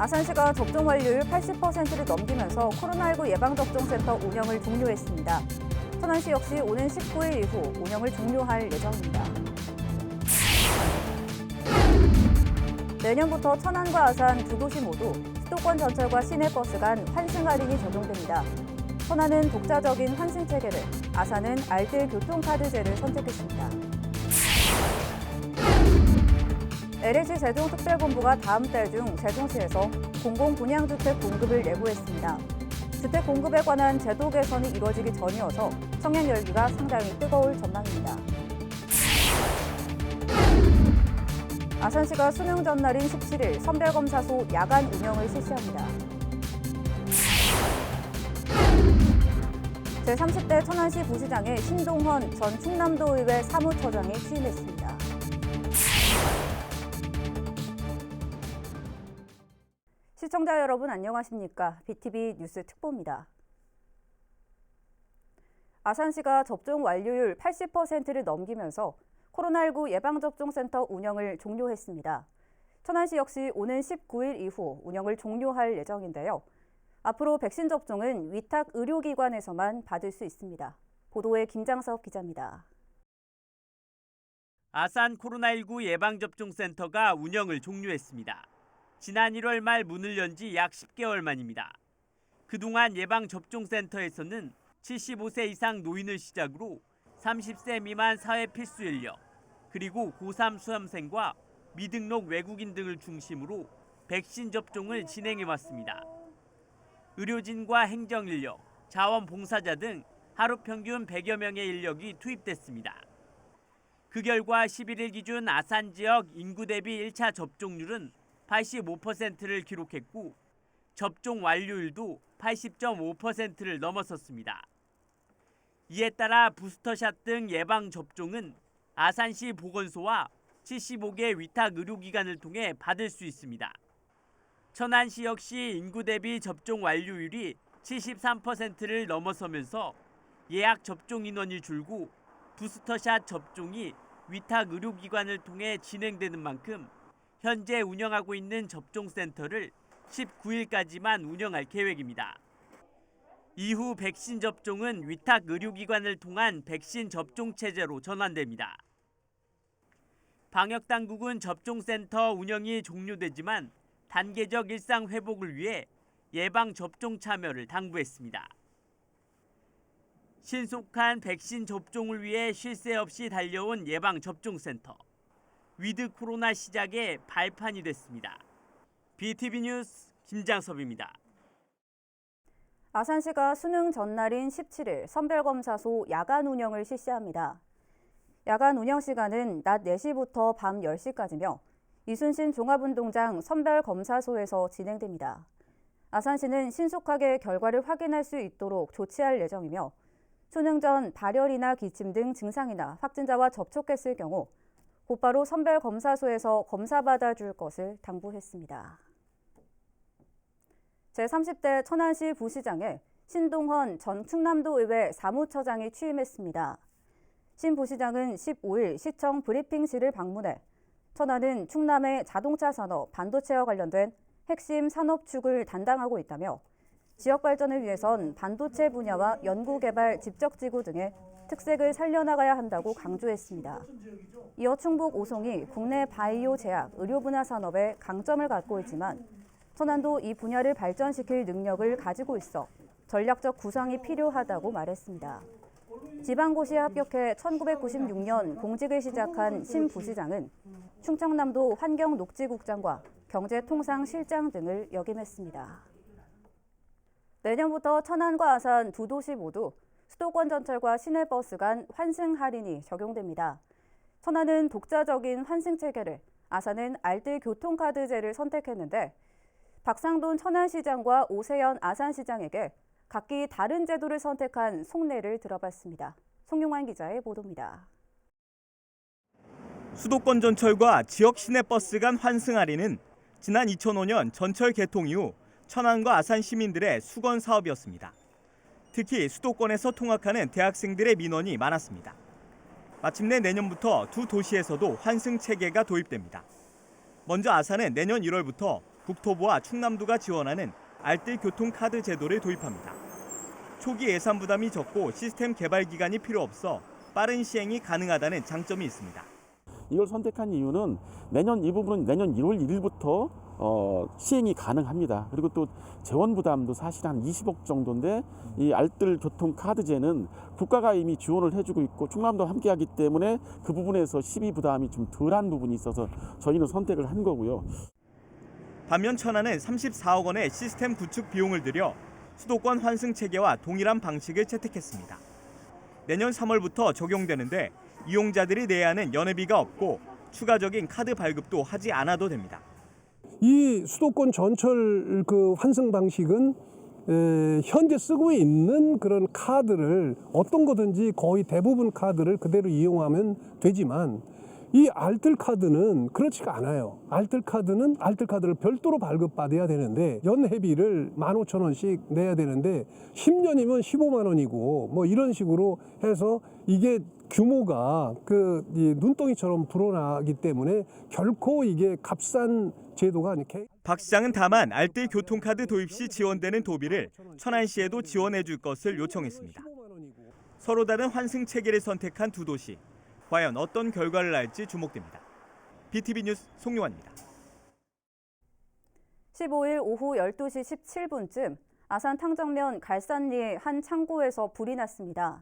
아산시가 접종 완료율 80%를 넘기면서 코로나19 예방접종센터 운영을 종료했습니다. 천안시 역시 오는 19일 이후 운영을 종료할 예정입니다. 내년부터 천안과 아산 두 도시 모두 수도권 전철과 시내버스 간 환승 할인이 적용됩니다. 천안은 독자적인 환승 체계를, 아산은 알뜰 교통카드제를 선택했습니다. LH 세종특별본부가 다음 달 중 세종시에서 공공분양주택 공급을 예고했습니다. 주택 공급에 관한 제도 개선이 이루어지기 전이어서 청약 열기가 상당히 뜨거울 전망입니다. 아산시가 수능 전날인 17일 선별검사소 야간 운영을 실시합니다. 제30대 천안시 부시장에 신동헌 전 충남도의회 사무처장이 취임했습니다. 시청자 여러분 안녕하십니까? BTV 뉴스 특보입니다. 아산시가 접종 완료율 80%를 넘기면서 코로나19 예방접종센터 운영을 종료했습니다. 천안시 역시 오는 19일 이후 운영을 종료할 예정인데요. 앞으로 백신 접종은 위탁 의료기관에서만 받을 수 있습니다. 보도에 김장석 기자입니다. 아산 코로나19 예방접종센터가 운영을 종료했습니다. 지난 1월 말 문을 연 지 약 10개월 만입니다. 그동안 예방접종센터에서는 75세 이상 노인을 시작으로 30세 미만 사회 필수 인력, 그리고 고3 수험생과 미등록 외국인 등을 중심으로 백신 접종을 진행해왔습니다. 의료진과 행정인력, 자원봉사자 등 하루 평균 100여 명의 인력이 투입됐습니다. 그 결과 11일 기준 아산 지역 인구 대비 1차 접종률은 85%를 기록했고 접종 완료율도 80.5%를 넘어섰습니다. 이에 따라 부스터샷 등 예방접종은 아산시 보건소와 75개 위탁 의료기관을 통해 받을 수 있습니다. 천안시 역시 인구 대비 접종 완료율이 73%를 넘어서면서 예약 접종 인원이 줄고 부스터샷 접종이 위탁 의료기관을 통해 진행되는 만큼 현재 운영하고 있는 접종센터를 19일까지만 운영할 계획입니다. 이후 백신 접종은 위탁 의료기관을 통한 백신 접종 체제로 전환됩니다. 방역당국은 접종센터 운영이 종료되지만 단계적 일상 회복을 위해 예방접종 참여를 당부했습니다. 신속한 백신 접종을 위해 쉴 새 없이 달려온 예방접종센터. 위드 코로나 시작의 발판이 됐습니다. BTV 뉴스 김장섭입니다. 아산시가 수능 전날인 17일 선별검사소 야간 운영을 실시합니다. 야간 운영 시간은 낮 4시부터 밤 10시까지며 이순신 종합운동장 선별검사소에서 진행됩니다. 아산시는 신속하게 결과를 확인할 수 있도록 조치할 예정이며 수능 전 발열이나 기침 등 증상이나 확진자와 접촉했을 경우 곧바로 선별검사소에서 검사받아 줄 것을 당부했습니다. 제30대 천안시 부시장에 신동헌 전 충남도의회 사무처장이 취임했습니다. 신 부시장은 15일 시청 브리핑실을 방문해 천안은 충남의 자동차 산업, 반도체와 관련된 핵심 산업축을 담당하고 있다며 지역 발전을 위해선 반도체 분야와 연구개발 집적지구 등의 특색을 살려나가야 한다고 강조했습니다. 이어 충북 오송이 국내 바이오 제약, 의료 분야 산업에 강점을 갖고 있지만 천안도 이 분야를 발전시킬 능력을 가지고 있어 전략적 구상이 필요하다고 말했습니다. 지방고시에 합격해 1996년 공직을 시작한 신 부시장은 충청남도 환경녹지국장과 경제통상실장 등을 역임했습니다. 내년부터 천안과 아산 두 도시 모두 수도권 전철과 시내버스 간 환승 할인이 적용됩니다. 천안은 독자적인 환승 체계를, 아산은 알뜰 교통카드제를 선택했는데 박상돈 천안시장과 오세연 아산시장에게 각기 다른 제도를 선택한 속내를 들어봤습니다. 송용환 기자의 보도입니다. 수도권 전철과 지역 시내버스 간 환승 할인은 지난 2005년 전철 개통 이후 천안과 아산 시민들의 수건 사업이었습니다. 특히 수도권에서 통학하는 대학생들의 민원이 많았습니다. 마침내 내년부터 두 도시에서도 환승 체계가 도입됩니다. 먼저 아산은 내년 1월부터 국토부와 충남도가 지원하는 알뜰 교통카드 제도를 도입합니다. 초기 예산 부담이 적고 시스템 개발 기간이 필요 없어 빠른 시행이 가능하다는 장점이 있습니다. 이걸 선택한 이유는 이 부분은 내년 1월 1일부터 시행이 가능합니다. 그리고 또 재원 부담도 사실 한 20억 정도인데 이 알뜰 교통카드제는 국가가 이미 지원을 해주고 있고 충남도 함께하기 때문에 그 부분에서 시비 부담이 좀 덜한 부분이 있어서 저희는 선택을 한 거고요. 반면 천안은 34억 원의 시스템 구축 비용을 들여 수도권 환승 체계와 동일한 방식을 채택했습니다. 내년 3월부터 적용되는데 이용자들이 내야 하는 연회비가 없고 추가적인 카드 발급도 하지 않아도 됩니다. 이 수도권 전철 그 환승 방식은 현재 쓰고 있는 그런 카드를 어떤 거든지 거의 대부분 카드를 그대로 이용하면 되지만 이 알뜰 카드는 그렇지가 않아요. 알뜰 카드를 별도로 발급받아야 되는데 연회비를 15,000원씩 내야 되는데 10년이면 15만 원이고 뭐 이런 식으로 해서 이게 규모가 이 눈덩이처럼 불어나기 때문에 결코 이게 값싼 제도가 아니게. 박 시장은 다만 알뜰 교통카드 도입 시 지원되는 도비를 천안시에도 지원해 줄 것을 요청했습니다. 서로 다른 환승 체계를 선택한 두 도시. 과연 어떤 결과를 낳을지 주목됩니다. BTV 뉴스 송용환입니다. 15일 오후 12시 17분쯤 아산 탕정면 갈산리의 한 창고에서 불이 났습니다.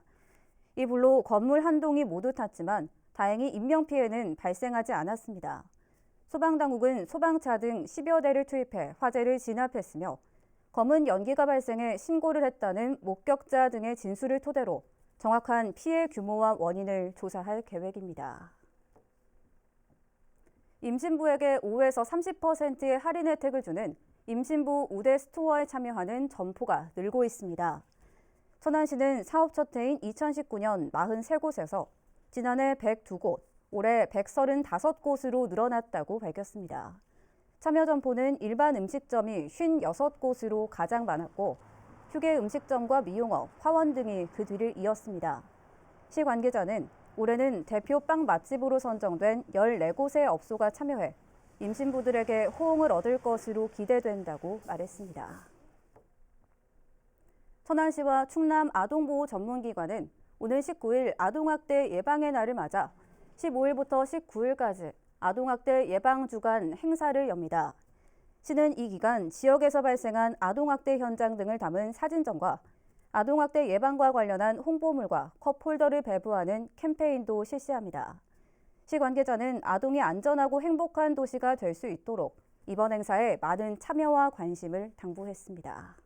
이 불로 건물 한 동이 모두 탔지만 다행히 인명피해는 발생하지 않았습니다. 소방당국은 소방차 등 10여 대를 투입해 화재를 진압했으며 검은 연기가 발생해 신고를 했다는 목격자 등의 진술을 토대로 정확한 피해 규모와 원인을 조사할 계획입니다. 임신부에게 5에서 30%의 할인 혜택을 주는 임신부 우대 스토어에 참여하는 점포가 늘고 있습니다. 천안시는 사업 첫 해인 2019년 43곳에서 지난해 102곳, 올해 135곳으로 늘어났다고 밝혔습니다. 참여 점포는 일반 음식점이 56곳으로 가장 많았고 휴게 음식점과 미용업, 화원 등이 그 뒤를 이었습니다. 시 관계자는 올해는 대표 빵 맛집으로 선정된 14곳의 업소가 참여해 임신부들에게 호응을 얻을 것으로 기대된다고 말했습니다. 천안시와 충남 아동보호 전문기관은 오늘 19일 아동학대 예방의 날을 맞아 15일부터 19일까지 아동학대 예방주간 행사를 엽니다. 시는 이 기간 지역에서 발생한 아동학대 현장 등을 담은 사진전과 아동학대 예방과 관련한 홍보물과 컵홀더를 배부하는 캠페인도 실시합니다. 시 관계자는 아동이 안전하고 행복한 도시가 될 수 있도록 이번 행사에 많은 참여와 관심을 당부했습니다.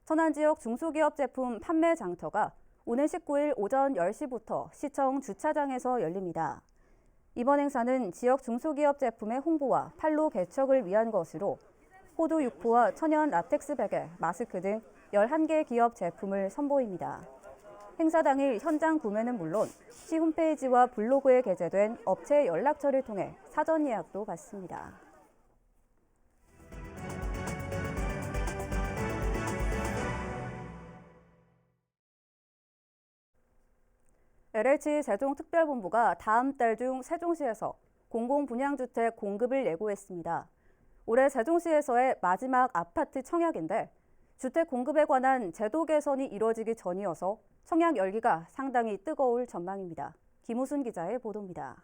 천안 지역 중소기업 제품 판매 장터가 오늘 19일 오전 10시부터 시청 주차장에서 열립니다. 이번 행사는 지역 중소기업 제품의 홍보와 판로 개척을 위한 것으로 호두 육포와 천연 라텍스 베개, 마스크 등 11개 기업 제품을 선보입니다. 행사 당일 현장 구매는 물론 시 홈페이지와 블로그에 게재된 업체 연락처를 통해 사전 예약도 받습니다. LH 세종특별본부가 다음 달 중 세종시에서 공공분양주택 공급을 예고했습니다. 올해 세종시에서의 마지막 아파트 청약인데 주택 공급에 관한 제도 개선이 이뤄지기 전이어서 청약 열기가 상당히 뜨거울 전망입니다. 김우순 기자의 보도입니다.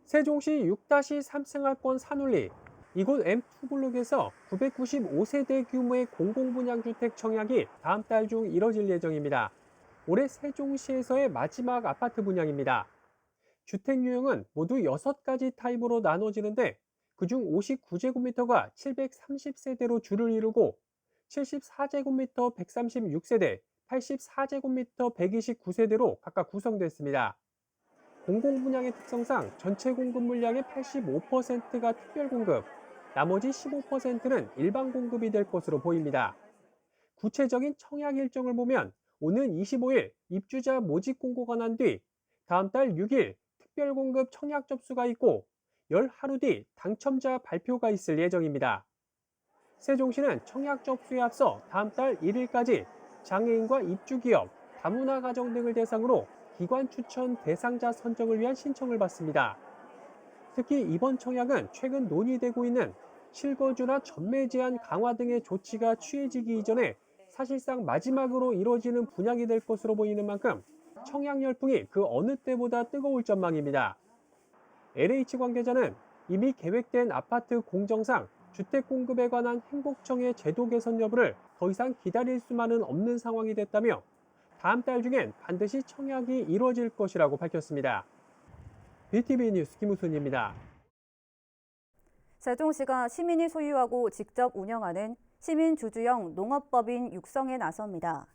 세종시 6-3생활권 산울리 이곳 M2블록에서 995세대 규모의 공공분양주택 청약이 다음 달 중 이뤄질 예정입니다. 올해 세종시에서의 마지막 아파트 분양입니다. 주택 유형은 모두 6가지 타입으로 나눠지는데 그중 59제곱미터가 730세대로 줄을 이루고 74제곱미터 136세대, 84제곱미터 129세대로 각각 구성됐습니다. 공공분양의 특성상 전체 공급 물량의 85%가 특별공급, 나머지 15%는 일반 공급이 될 것으로 보입니다. 구체적인 청약 일정을 보면 오는 25일 입주자 모집 공고가 난 뒤 다음 달 6일 특별공급 청약 접수가 있고 열 하루 뒤 당첨자 발표가 있을 예정입니다. 세종시는 청약 접수에 앞서 다음 달 1일까지 장애인과 입주기업, 다문화 가정 등을 대상으로 기관 추천 대상자 선정을 위한 신청을 받습니다. 특히 이번 청약은 최근 논의되고 있는 실거주나 전매 제한 강화 등의 조치가 취해지기 이전에 사실상 마지막으로 이뤄지는 분양이 될 것으로 보이는 만큼 청약 열풍이 그 어느 때보다 뜨거울 전망입니다. LH 관계자는 이미 계획된 아파트 공정상 주택 공급에 관한 행복청의 제도 개선 여부를 더 이상 기다릴 수만은 없는 상황이 됐다며 다음 달 중엔 반드시 청약이 이루어질 것이라고 밝혔습니다. BTV 뉴스 김우순입니다. 세종시가 시민이 소유하고 직접 운영하는 시민주주형 농업법인 육성에 나섭니다.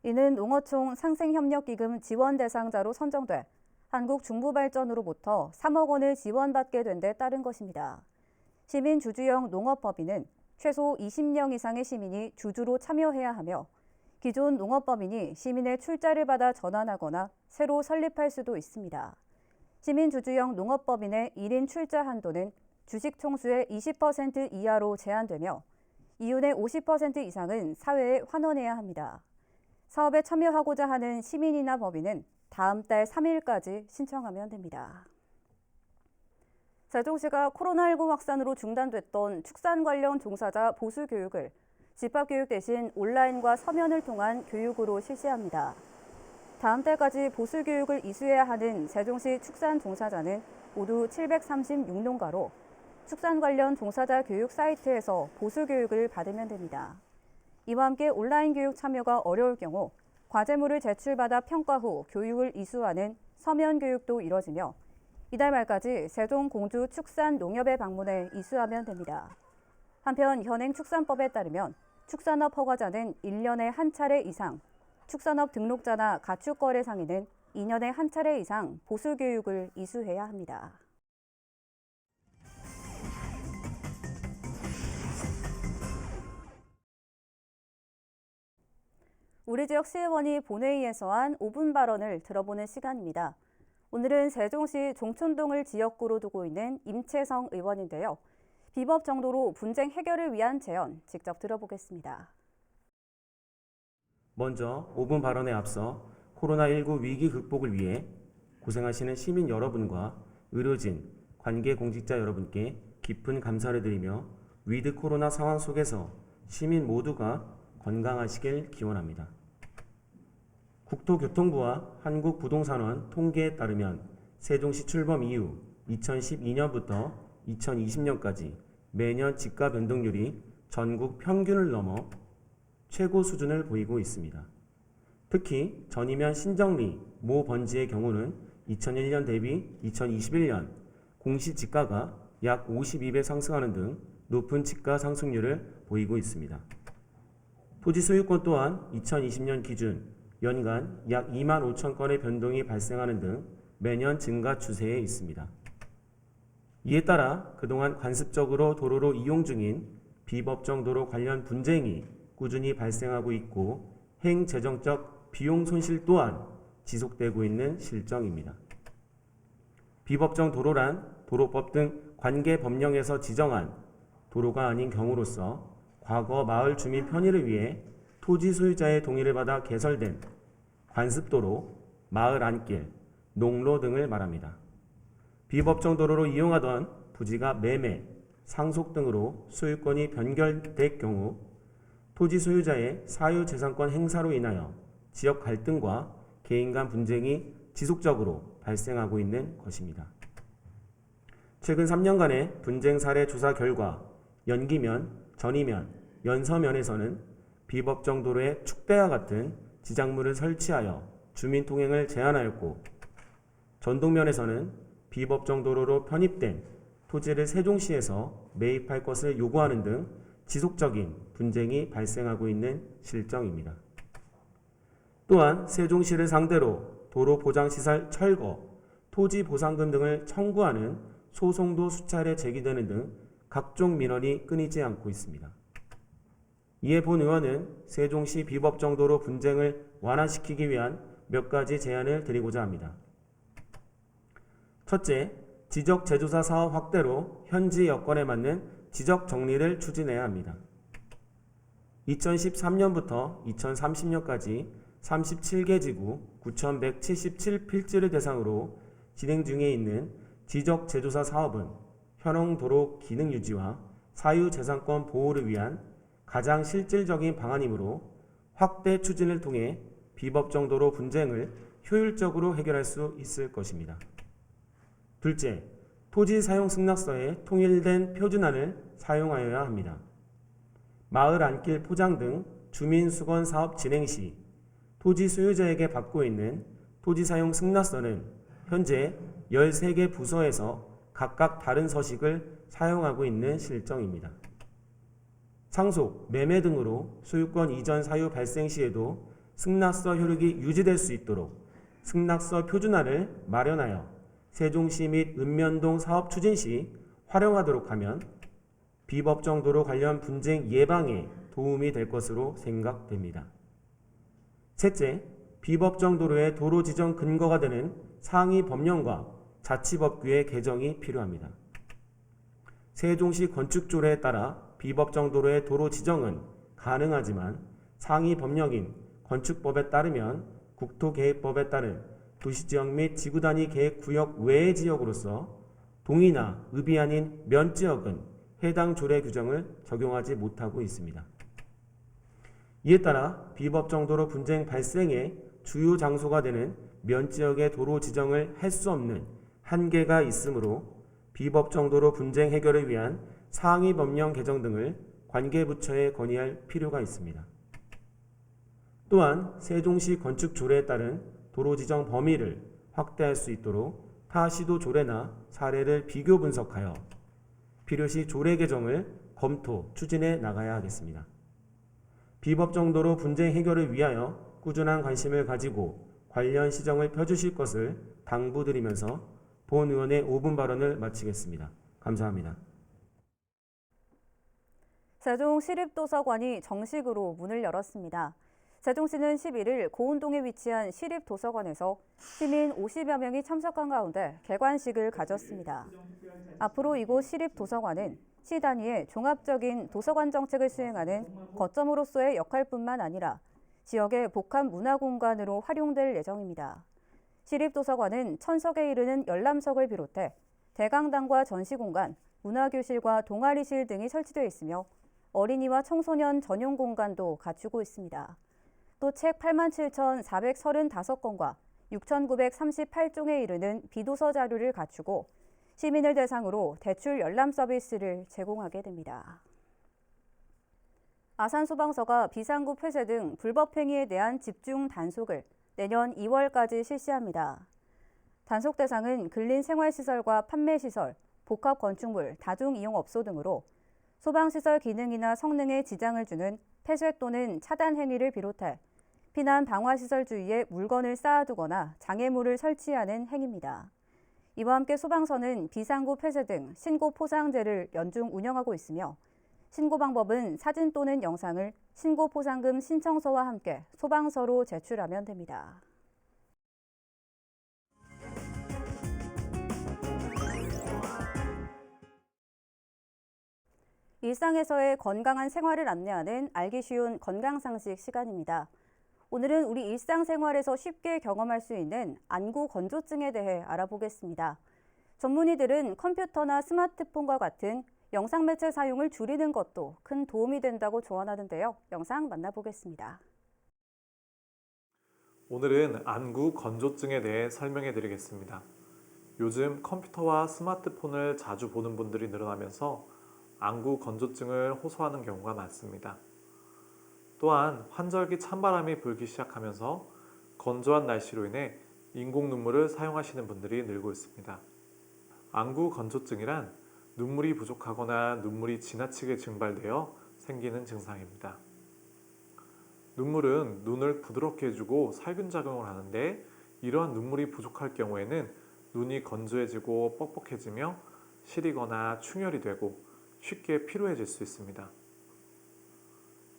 이는 농어촌 상생협력기금 지원 대상자로 선정돼 한국중부발전으로부터 3억 원을 지원받게 된 데 따른 것입니다. 시민주주형 농업법인은 최소 20명 이상의 시민이 주주로 참여해야 하며 기존 농업법인이 시민의 출자를 받아 전환하거나 새로 설립할 수도 있습니다. 시민주주형 농업법인의 1인 출자 한도는 주식 총수의 20% 이하로 제한되며 이윤의 50% 이상은 사회에 환원해야 합니다. 사업에 참여하고자 하는 시민이나 법인은 다음 달 3일까지 신청하면 됩니다. 세종시가 코로나19 확산으로 중단됐던 축산 관련 종사자 보수 교육을 집합교육 대신 온라인과 서면을 통한 교육으로 실시합니다. 다음 달까지 보수 교육을 이수해야 하는 세종시 축산 종사자는 모두 736농가로 축산 관련 종사자 교육 사이트에서 보수 교육을 받으면 됩니다. 이와 함께 온라인 교육 참여가 어려울 경우 과제물을 제출받아 평가 후 교육을 이수하는 서면 교육도 이뤄지며 이달 말까지 세종 공주 축산 농협에 방문해 이수하면 됩니다. 한편 현행 축산법에 따르면 축산업 허가자는 1년에 한 차례 이상, 축산업 등록자나 가축거래 상인은 2년에 한 차례 이상 보수 교육을 이수해야 합니다. 우리 지역 시의원이 본회의에서 한 5분 발언을 들어보는 시간입니다. 오늘은 세종시 종촌동을 지역구로 두고 있는 임채성 의원인데요. 비법 정도로 분쟁 해결을 위한 제언 직접 들어보겠습니다. 먼저 5분 발언에 앞서 코로나19 위기 극복을 위해 고생하시는 시민 여러분과 의료진, 관계 공직자 여러분께 깊은 감사를 드리며 위드 코로나 상황 속에서 시민 모두가 건강하시길 기원합니다. 국토교통부와 한국부동산원 통계에 따르면 세종시 출범 이후 2012년부터 2020년까지 매년 집가 변동률이 전국 평균을 넘어 최고 수준을 보이고 있습니다. 특히 전이면 신정리, 모 번지의 경우는 2001년 대비 2021년 공시지가가 약 52배 상승하는 등 높은 지가 상승률을 보이고 있습니다. 토지 소유권 또한 2020년 기준 연간 약 2만 5천 건의 변동이 발생하는 등 매년 증가 추세에 있습니다. 이에 따라 그동안 관습적으로 도로로 이용 중인 비법정 도로 관련 분쟁이 꾸준히 발생하고 있고 행재정적 비용 손실 또한 지속되고 있는 실정입니다. 비법정 도로란 도로법 등 관계 법령에서 지정한 도로가 아닌 경우로서 과거 마을 주민 편의를 위해 토지 소유자의 동의를 받아 개설된 관습도로, 마을 안길, 농로 등을 말합니다. 비법정 도로로 이용하던 부지가 매매, 상속 등으로 소유권이 변결될 경우 토지 소유자의 사유재산권 행사로 인하여 지역 갈등과 개인 간 분쟁이 지속적으로 발생하고 있는 것입니다. 최근 3년간의 분쟁 사례 조사 결과 연기면, 전이면, 연서면에서는 비법정 도로에 축대와 같은 지작물을 설치하여 주민 통행을 제한하였고 전동면에서는 비법정 도로로 편입된 토지를 세종시에서 매입할 것을 요구하는 등 지속적인 분쟁이 발생하고 있는 실정입니다. 또한 세종시를 상대로 도로보장시설 철거, 토지보상금 등을 청구하는 소송도 수차례 제기되는 등 각종 민원이 끊이지 않고 있습니다. 이에 본 의원은 세종시 비법정 도로 분쟁을 완화시키기 위한 몇 가지 제안을 드리고자 합니다. 첫째, 지적 제조사 사업 확대로 현지 여건에 맞는 지적 정리를 추진해야 합니다. 2013년부터 2030년까지 37개 지구 9,177필지를 대상으로 진행 중에 있는 지적 제조사 사업은 현행도로 기능 유지와 사유재산권 보호를 위한 가장 실질적인 방안이므로 확대 추진을 통해 비법정 도로 분쟁을 효율적으로 해결할 수 있을 것입니다. 둘째, 토지 사용 승낙서에 통일된 표준안을 사용하여야 합니다. 마을 안길 포장 등 주민 수건 사업 진행 시 토지 소유자에게 받고 있는 토지 사용 승낙서는 현재 13개 부서에서 각각 다른 서식을 사용하고 있는 실정입니다. 상속, 매매 등으로 소유권 이전 사유 발생 시에도 승낙서 효력이 유지될 수 있도록 승낙서 표준안을 마련하여 세종시 및 읍면동 사업 추진 시 활용하도록 하면 비법정 도로 관련 분쟁 예방에 도움이 될 것으로 생각됩니다. 셋째, 비법정 도로의 도로 지정 근거가 되는 상위 법령과 자치법규의 개정이 필요합니다. 세종시 건축조례에 따라 비법정 도로의 도로 지정은 가능하지만 상위 법령인 건축법에 따르면 국토계획법에 따른 도시지역 및 지구단위 계획구역 외의 지역으로서 동이나 읍이 아닌 면지역은 해당 조례 규정을 적용하지 못하고 있습니다. 이에 따라 비법정 도로 분쟁 발생의 주요 장소가 되는 면지역의 도로 지정을 할 수 없는 한계가 있으므로 비법정 도로 분쟁 해결을 위한 상위 법령 개정 등을 관계부처에 건의할 필요가 있습니다. 또한 세종시 건축조례에 따른 도로 지정 범위를 확대할 수 있도록 타 시도 조례나 사례를 비교 분석하여 필요시 조례 개정을 검토, 추진해 나가야 하겠습니다. 비법정 도로 분쟁 해결을 위하여 꾸준한 관심을 가지고 관련 시정을 펴주실 것을 당부드리면서 본 의원의 5분 발언을 마치겠습니다. 감사합니다. 세종시립도서관이 정식으로 문을 열었습니다. 세종시는 11일 고운동에 위치한 시립도서관에서 시민 50여 명이 참석한 가운데 개관식을 가졌습니다. 앞으로 이곳 시립도서관은 시 단위의 종합적인 도서관 정책을 수행하는 거점으로서의 역할뿐만 아니라 지역의 복합 문화공간으로 활용될 예정입니다. 시립도서관은 1000석에 이르는 열람석을 비롯해 대강당과 전시공간, 문화교실과 동아리실 등이 설치되어 있으며 어린이와 청소년 전용 공간도 갖추고 있습니다. 또 책 87,435권과 6,938종에 이르는 비도서 자료를 갖추고 시민을 대상으로 대출 열람 서비스를 제공하게 됩니다. 아산소방서가 비상구 폐쇄 등 불법 행위에 대한 집중 단속을 내년 2월까지 실시합니다. 단속 대상은 근린생활시설과 판매시설, 복합건축물, 다중이용업소 등으로 소방시설 기능이나 성능에 지장을 주는 폐쇄 또는 차단 행위를 비롯해 피난 방화시설 주위에 물건을 쌓아두거나 장애물을 설치하는 행위입니다. 이와 함께 소방서는 비상구 폐쇄 등 신고 포상제를 연중 운영하고 있으며 신고 방법은 사진 또는 영상을 신고 포상금 신청서와 함께 소방서로 제출하면 됩니다. 일상에서의 건강한 생활을 안내하는 알기 쉬운 건강상식 시간입니다. 오늘은 우리 일상생활에서 쉽게 경험할 수 있는 안구 건조증에 대해 알아보겠습니다. 전문의들은 컴퓨터나 스마트폰과 같은 영상 매체 사용을 줄이는 것도 큰 도움이 된다고 조언하는데요. 영상 만나보겠습니다. 오늘은 안구 건조증에 대해 설명해 드리겠습니다. 요즘 컴퓨터와 스마트폰을 자주 보는 분들이 늘어나면서 안구 건조증을 호소하는 경우가 많습니다. 또한 환절기 찬바람이 불기 시작하면서 건조한 날씨로 인해 인공 눈물을 사용하시는 분들이 늘고 있습니다. 안구 건조증이란 눈물이 부족하거나 눈물이 지나치게 증발되어 생기는 증상입니다. 눈물은 눈을 부드럽게 해주고 살균 작용을 하는데 이러한 눈물이 부족할 경우에는 눈이 건조해지고 뻑뻑해지며 시리거나 충혈이 되고 쉽게 피로해질 수 있습니다.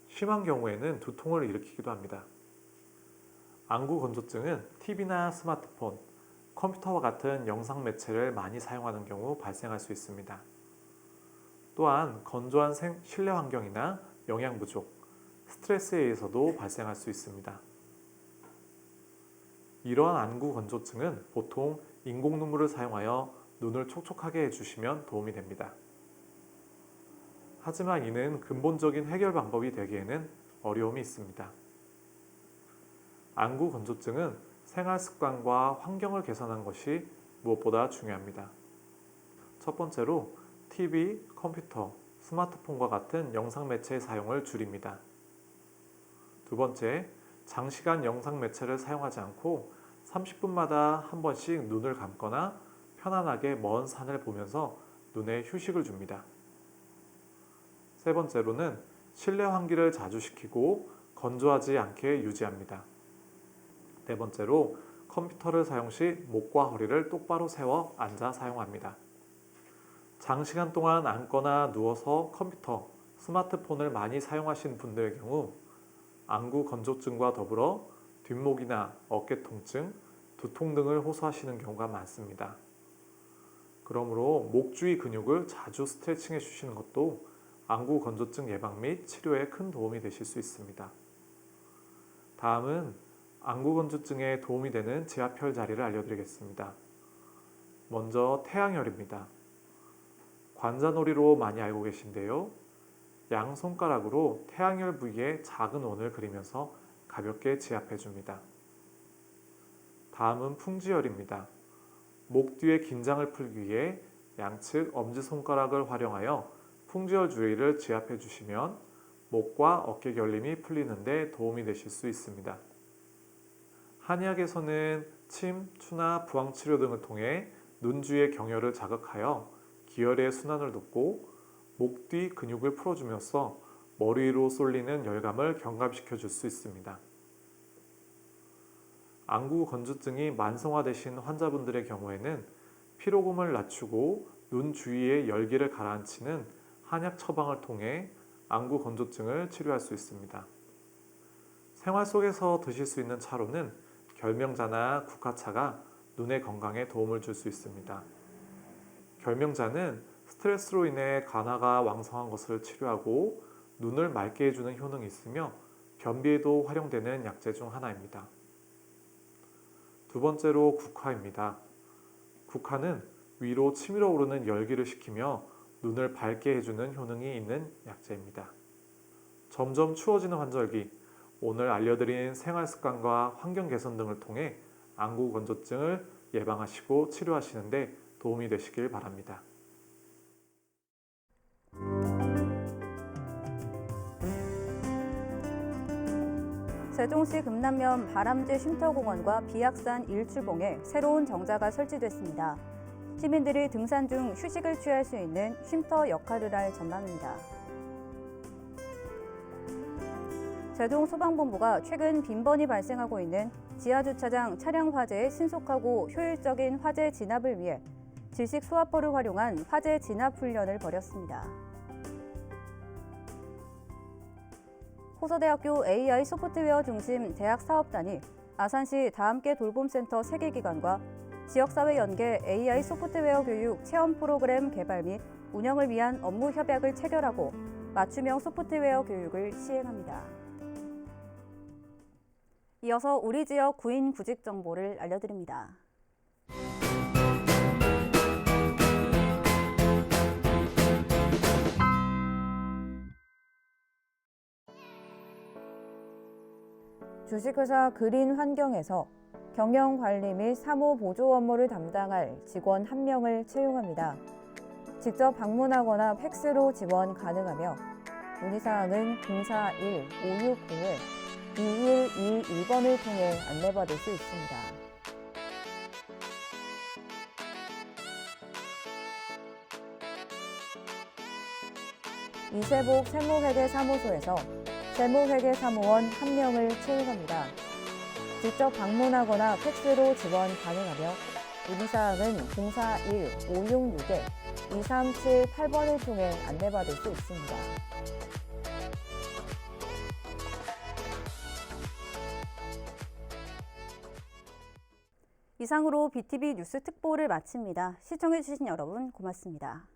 심한 경우에는 두통을 일으키기도 합니다. 안구 건조증은 TV나 스마트폰, 컴퓨터와 같은 영상 매체를 많이 사용하는 경우 발생할 수 있습니다. 또한 건조한 실내 환경이나 영양 부족, 스트레스에 의해서도 발생할 수 있습니다. 이러한 안구 건조증은 보통 인공 눈물을 사용하여 눈을 촉촉하게 해주시면 도움이 됩니다. 하지만 이는 근본적인 해결 방법이 되기에는 어려움이 있습니다. 안구 건조증은 생활 습관과 환경을 개선하는 것이 무엇보다 중요합니다. 첫 번째로 TV, 컴퓨터, 스마트폰과 같은 영상 매체의 사용을 줄입니다. 두 번째, 장시간 영상 매체를 사용하지 않고 30분마다 한 번씩 눈을 감거나 편안하게 먼 산을 보면서 눈에 휴식을 줍니다. 세 번째로는 실내 환기를 자주 시키고 건조하지 않게 유지합니다. 네 번째로 컴퓨터를 사용 시 목과 허리를 똑바로 세워 앉아 사용합니다. 장시간 동안 앉거나 누워서 컴퓨터, 스마트폰을 많이 사용하신 분들의 경우 안구 건조증과 더불어 뒷목이나 어깨 통증, 두통 등을 호소하시는 경우가 많습니다. 그러므로 목 주위 근육을 자주 스트레칭해 주시는 것도 안구 건조증 예방 및 치료에 큰 도움이 되실 수 있습니다. 다음은 안구 건조증에 도움이 되는 지압혈 자리를 알려드리겠습니다. 먼저 태양혈입니다. 관자놀이로 많이 알고 계신데요. 양손가락으로 태양혈 부위에 작은 원을 그리면서 가볍게 지압해 줍니다. 다음은 풍지혈입니다. 목 뒤의 긴장을 풀기 위해 양측 엄지손가락을 활용하여 풍지혈 주위를 지압해 주시면 목과 어깨 결림이 풀리는 데 도움이 되실 수 있습니다. 한의학에서는 침, 추나 부항치료 등을 통해 눈 주위의 경혈을 자극하여 기혈의 순환을 돕고 목 뒤 근육을 풀어주면서 머리 위로 쏠리는 열감을 경감시켜 줄 수 있습니다. 안구 건조증이 만성화되신 환자분들의 경우에는 피로감을 낮추고 눈 주위의 열기를 가라앉히는 한약 처방을 통해 안구 건조증을 치료할 수 있습니다. 생활 속에서 드실 수 있는 차로는 결명자나 국화차가 눈의 건강에 도움을 줄 수 있습니다. 결명자는 스트레스로 인해 간화가 왕성한 것을 치료하고 눈을 맑게 해주는 효능이 있으며 변비에도 활용되는 약재 중 하나입니다. 두 번째로 국화입니다. 국화는 위로 치밀어 오르는 열기를 식히며 눈을 밝게 해주는 효능이 있는 약재입니다. 점점 추워지는 환절기, 오늘 알려드린 생활 습관과 환경 개선 등을 통해 안구 건조증을 예방하시고 치료하시는 데 도움이 되시길 바랍니다. 세종시 금남면 바람쥐 쉼터공원과 비악산 일출봉에 새로운 정자가 설치됐습니다. 시민들이 등산 중 휴식을 취할 수 있는 쉼터 역할을 할 전망입니다. 세종소방본부가 최근 빈번히 발생하고 있는 지하주차장 차량 화재의 신속하고 효율적인 화재 진압을 위해 질식 소화포를 활용한 화재 진압 훈련을 벌였습니다. 호서대학교 AI 소프트웨어 중심 대학사업단이 아산시 다함께 돌봄센터 3개 기관과 지역사회 연계 AI 소프트웨어 교육 체험 프로그램 개발 및 운영을 위한 업무 협약을 체결하고 맞춤형 소프트웨어 교육을 시행합니다. 이어서 우리 지역 구인 구직 정보를 알려드립니다. 주식회사 그린환경에서 경영관리 및 사무보조 업무를 담당할 직원 1명을 채용합니다. 직접 방문하거나 팩스로 지원 가능하며 문의사항은 041-560-2121번을 통해 안내받을 수 있습니다. 이세복 세무회계사무소에서 세무회계사무원 1명을 채용합니다. 직접 방문하거나 팩스로 지원 가능하며 문의사항은 041-566-2378번을 통해 안내받을 수 있습니다. 이상으로 BTV 뉴스 특보를 마칩니다. 시청해주신 여러분 고맙습니다.